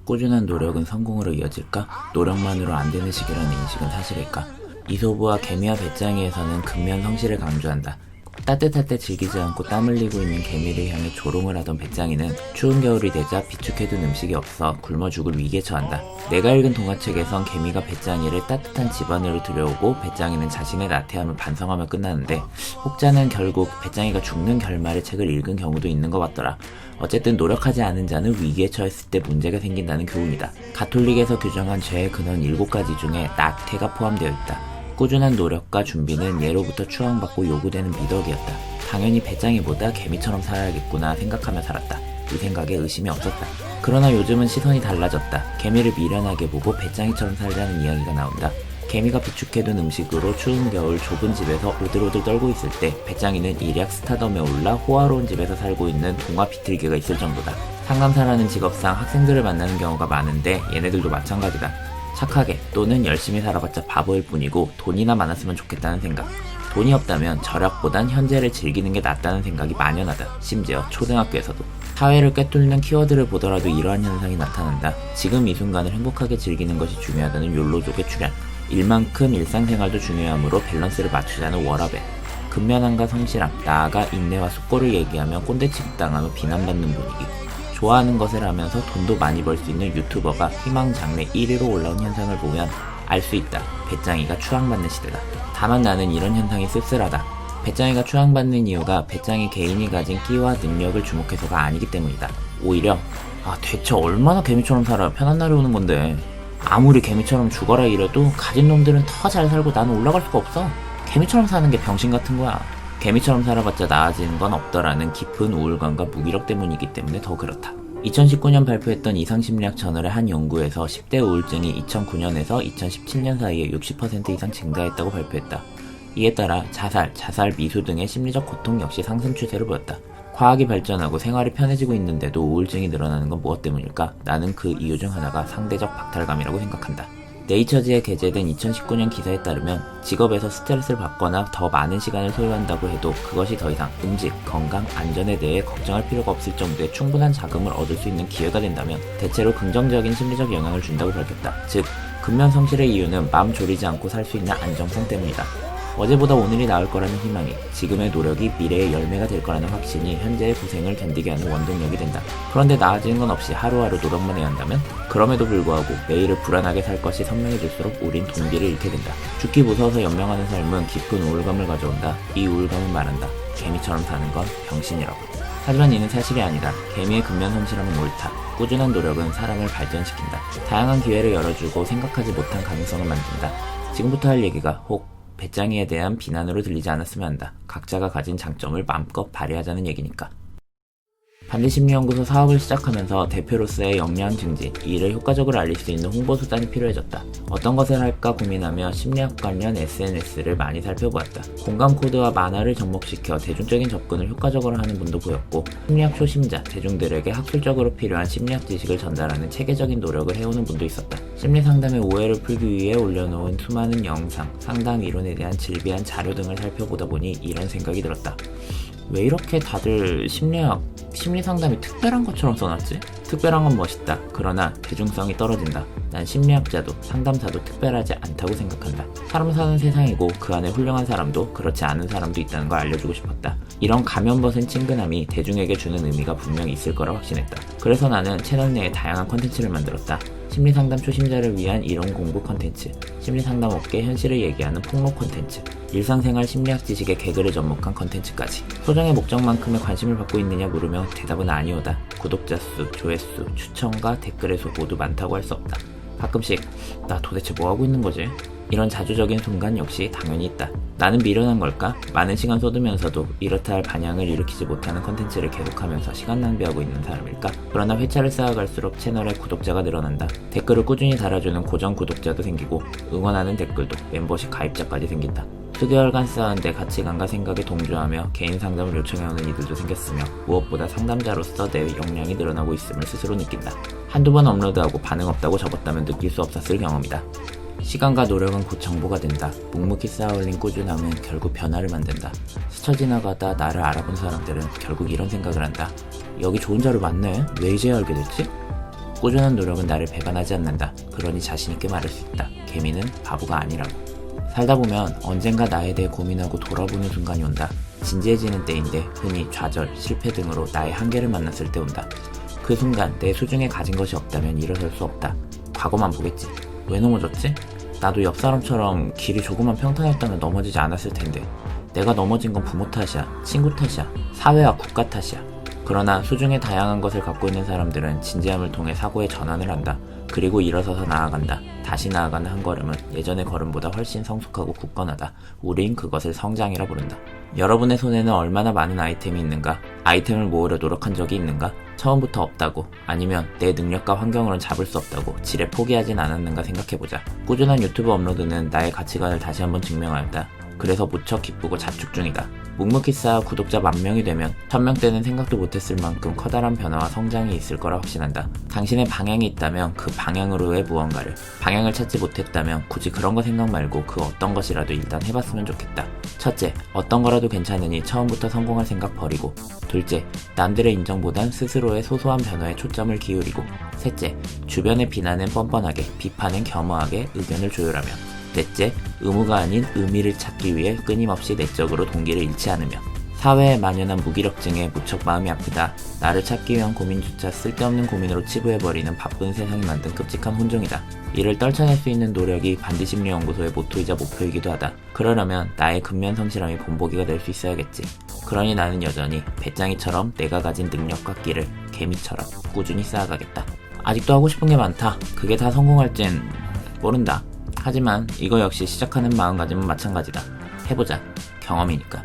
꾸준한 노력은 성공으로 이어질까? 노력만으로 안 되는 시기라는 인식은 사실일까? 이솝우와 개미와 배짱이에서는 근면 성실을 강조한다. 따뜻할 때 즐기지 않고 땀 흘리고 있는 개미를 향해 조롱을 하던 배짱이는 추운 겨울이 되자 비축해둔 음식이 없어 굶어 죽을 위기에 처한다. 내가 읽은 동화책에선 개미가 배짱이를 따뜻한 집 안으로 들여오고 배짱이는 자신의 나태함을 반성하며 끝나는데 혹자는 결국 배짱이가 죽는 결말의 책을 읽은 경우도 있는 것 같더라. 어쨌든 노력하지 않은 자는 위기에 처했을 때 문제가 생긴다는 교훈이다. 가톨릭에서 규정한 죄의 근원 7가지 중에 낙태가 포함되어 있다. 꾸준한 노력과 준비는 예로부터 추앙받고 요구되는 미덕이었다. 당연히 배짱이보다 개미처럼 살아야겠구나 생각하며 살았다. 이 생각에 의심이 없었다. 그러나 요즘은 시선이 달라졌다. 개미를 미련하게 보고 배짱이처럼 살자는 이야기가 나온다. 개미가 비축해둔 음식으로 추운 겨울 좁은 집에서 오들오들 떨고 있을 때 배짱이는 일약 스타덤에 올라 호화로운 집에서 살고 있는 동화 비틀기가 있을 정도다. 상담사라는 직업상 학생들을 만나는 경우가 많은데 얘네들도 마찬가지다. 착하게 또는 열심히 살아봤자 바보일 뿐이고 돈이나 많았으면 좋겠다는 생각. 돈이 없다면 절약보단 현재를 즐기는 게 낫다는 생각이 만연하다. 심지어 초등학교에서도. 사회를 꿰뚫는 키워드를 보더라도 이러한 현상이 나타난다. 지금 이 순간을 행복하게 즐기는 것이 중요하다는 욜로족의 출현. 일만큼 일상생활도 중요하므로 밸런스를 맞추자는 워라밸. 근면함과 성실함, 나아가 인내와 숙고를 얘기하며 꼰대 취급당하며 비난받는 분위기. 좋아하는 것을 하면서 돈도 많이 벌 수 있는 유튜버가 희망 장래 1위로 올라온 현상을 보면 알 수 있다. 배짱이가 추앙받는 시대다. 다만 나는 이런 현상이 씁쓸하다. 배짱이가 추앙받는 이유가 배짱이 개인이 가진 끼와 능력을 주목해서가 아니기 때문이다. 오히려 대체 얼마나 개미처럼 살아 편한 날이 오는 건데 아무리 개미처럼 죽어라 이래도 가진 놈들은 더 잘 살고 나는 올라갈 수가 없어. 개미처럼 사는 게 병신 같은 거야. 개미처럼 살아봤자 나아지는 건 없더라는 깊은 우울감과 무기력 때문이기 때문에 더 그렇다. 2019년 발표했던 이상심리학 저널의 한 연구에서 10대 우울증이 2009년에서 2017년 사이에 60% 이상 증가했다고 발표했다. 이에 따라 자살 미수 등의 심리적 고통 역시 상승 추세를 보였다. 과학이 발전하고 생활이 편해지고 있는데도 우울증이 늘어나는 건 무엇 때문일까? 나는 그 이유 중 하나가 상대적 박탈감이라고 생각한다. 네이처지에 게재된 2019년 기사에 따르면 직업에서 스트레스를 받거나 더 많은 시간을 소요한다고 해도 그것이 더 이상 음식, 건강, 안전에 대해 걱정할 필요가 없을 정도의 충분한 자금을 얻을 수 있는 기회가 된다면 대체로 긍정적인 심리적 영향을 준다고 밝혔다. 즉, 근면 성실의 이유는 마음 졸이지 않고 살 수 있는 안정성 때문이다. 어제보다 오늘이 나을 거라는 희망이, 지금의 노력이 미래의 열매가 될 거라는 확신이 현재의 고생을 견디게 하는 원동력이 된다. 그런데 나아지는 건 없이 하루하루 노력만 해야 한다면? 그럼에도 불구하고 매일을 불안하게 살 것이 선명해질수록 우린 동기를 잃게 된다. 죽기 무서워서 연명하는 삶은 깊은 우울감을 가져온다. 이 우울감은 말한다. 개미처럼 사는 건 병신이라고. 하지만 이는 사실이 아니다. 개미의 근면 성실함은 옳다. 꾸준한 노력은 사람을 발전시킨다. 다양한 기회를 열어주고 생각하지 못한 가능성을 만든다. 지금부터 할 얘기가 혹 배짱이에 대한 비난으로 들리지 않았으면 한다. 각자가 가진 장점을 마음껏 발휘하자는 얘기니까. 반대심리연구소 사업을 시작하면서 대표로서의 역량 증진, 이를 효과적으로 알릴 수 있는 홍보 수단이 필요해졌다. 어떤 것을 할까 고민하며 심리학 관련 SNS를 많이 살펴보았다. 공감 코드와 만화를 접목시켜 대중적인 접근을 효과적으로 하는 분도 보였고, 심리학 초심자, 대중들에게 학술적으로 필요한 심리학 지식을 전달하는 체계적인 노력을 해오는 분도 있었다. 심리 상담의 오해를 풀기 위해 올려놓은 수많은 영상, 상담 이론에 대한 질비한 자료 등을 살펴보다 보니 이런 생각이 들었다. 왜 이렇게 다들 심리 상담이 특별한 것처럼 써놨지? 특별한 건 멋있다. 그러나 대중성이 떨어진다. 난 심리학자도 상담사도 특별하지 않다고 생각한다. 사람 사는 세상이고 그 안에 훌륭한 사람도 그렇지 않은 사람도 있다는 걸 알려주고 싶었다. 이런 가면 벗은 친근함이 대중에게 주는 의미가 분명히 있을 거라 확신했다. 그래서 나는 채널 내에 다양한 컨텐츠를 만들었다. 심리상담 초심자를 위한 이론 공부 컨텐츠, 심리상담 업계 현실을 얘기하는 폭로 컨텐츠, 일상생활 심리학 지식의 개그를 접목한 컨텐츠까지. 소정의 목적만큼의 관심을 받고 있느냐 물으면 대답은 아니오다. 구독자 수, 조회수, 추천과 댓글의 수 모두 많다고 할 수 없다. 가끔씩 나 도대체 뭐하고 있는 거지? 이런 자주적인 순간 역시 당연히 있다. 나는 미련한 걸까? 많은 시간 쏟으면서도 이렇다 할 반향을 일으키지 못하는 컨텐츠를 계속하면서 시간 낭비하고 있는 사람일까? 그러나 회차를 쌓아갈수록 채널의 구독자가 늘어난다. 댓글을 꾸준히 달아주는 고정 구독자도 생기고 응원하는 댓글도 멤버십 가입자까지 생긴다. 수개월간 쌓은 내 가치관과 생각에 동조하며 개인 상담을 요청해오는 이들도 생겼으며 무엇보다 상담자로서 내 역량이 늘어나고 있음을 스스로 느낀다. 한두 번 업로드하고 반응 없다고 접었다면 느낄 수 없었을 경험이다. 시간과 노력은 곧 정보가 된다. 묵묵히 쌓아올린 꾸준함은 결국 변화를 만든다. 스쳐 지나가다 나를 알아본 사람들은 결국 이런 생각을 한다. 여기 좋은 자료 많네? 왜 이제야 알게 됐지? 꾸준한 노력은 나를 배반하지 않는다. 그러니 자신있게 말할 수 있다. 개미는 바보가 아니라고. 살다 보면 언젠가 나에 대해 고민하고 돌아보는 순간이 온다. 진지해지는 때인데 흔히 좌절, 실패 등으로 나의 한계를 만났을 때 온다. 그 순간 내 소중에 가진 것이 없다면 일어설 수 없다. 과거만 보겠지. 왜 넘어졌지? 나도 옆 사람처럼 길이 조금만 평탄했다면 넘어지지 않았을 텐데. 내가 넘어진 건 부모 탓이야, 친구 탓이야, 사회와 국가 탓이야. 그러나 수중에 다양한 것을 갖고 있는 사람들은 진지함을 통해 사고의 전환을 한다. 그리고 일어서서 나아간다. 다시 나아가는 한 걸음은 예전의 걸음보다 훨씬 성숙하고 굳건하다. 우린 그것을 성장이라 부른다. 여러분의 손에는 얼마나 많은 아이템이 있는가? 아이템을 모으려 노력한 적이 있는가? 처음부터 없다고, 아니면 내 능력과 환경으로는 잡을 수 없다고 지레 포기하진 않았는가 생각해보자. 꾸준한 유튜브 업로드는 나의 가치관을 다시 한번 증명하였다. 그래서 무척 기쁘고 자축 중이다. 묵묵히 쌓아 구독자 10,000명이 되면 1000명대는 생각도 못했을 만큼 커다란 변화와 성장이 있을 거라 확신한다. 당신의 방향이 있다면 그 방향으로의 무언가를, 방향을 찾지 못했다면 굳이 그런 거 생각 말고 그 어떤 것이라도 일단 해봤으면 좋겠다. 첫째, 어떤 거라도 괜찮으니 처음부터 성공할 생각 버리고. 둘째, 남들의 인정보단 스스로의 소소한 변화에 초점을 기울이고. 셋째, 주변의 비난은 뻔뻔하게, 비판은 겸허하게 의견을 조율하며. 넷째, 의무가 아닌 의미를 찾기 위해 끊임없이 내적으로 동기를 잃지 않으며. 사회에 만연한 무기력증에 무척 마음이 아프다. 나를 찾기 위한 고민조차 쓸데없는 고민으로 치부해버리는 바쁜 세상이 만든 끔찍한 혼종이다. 이를 떨쳐낼 수 있는 노력이 반디심리연구소의 모토이자 목표이기도 하다. 그러려면 나의 근면성실함이 본보기가 될 수 있어야겠지. 그러니 나는 여전히 배짱이처럼 내가 가진 능력과 끼를 개미처럼 꾸준히 쌓아가겠다. 아직도 하고 싶은 게 많다. 그게 다 성공할진 모른다. 하지만 이거 역시 시작하는 마음가짐은 마찬가지다. 해보자. 경험이니까.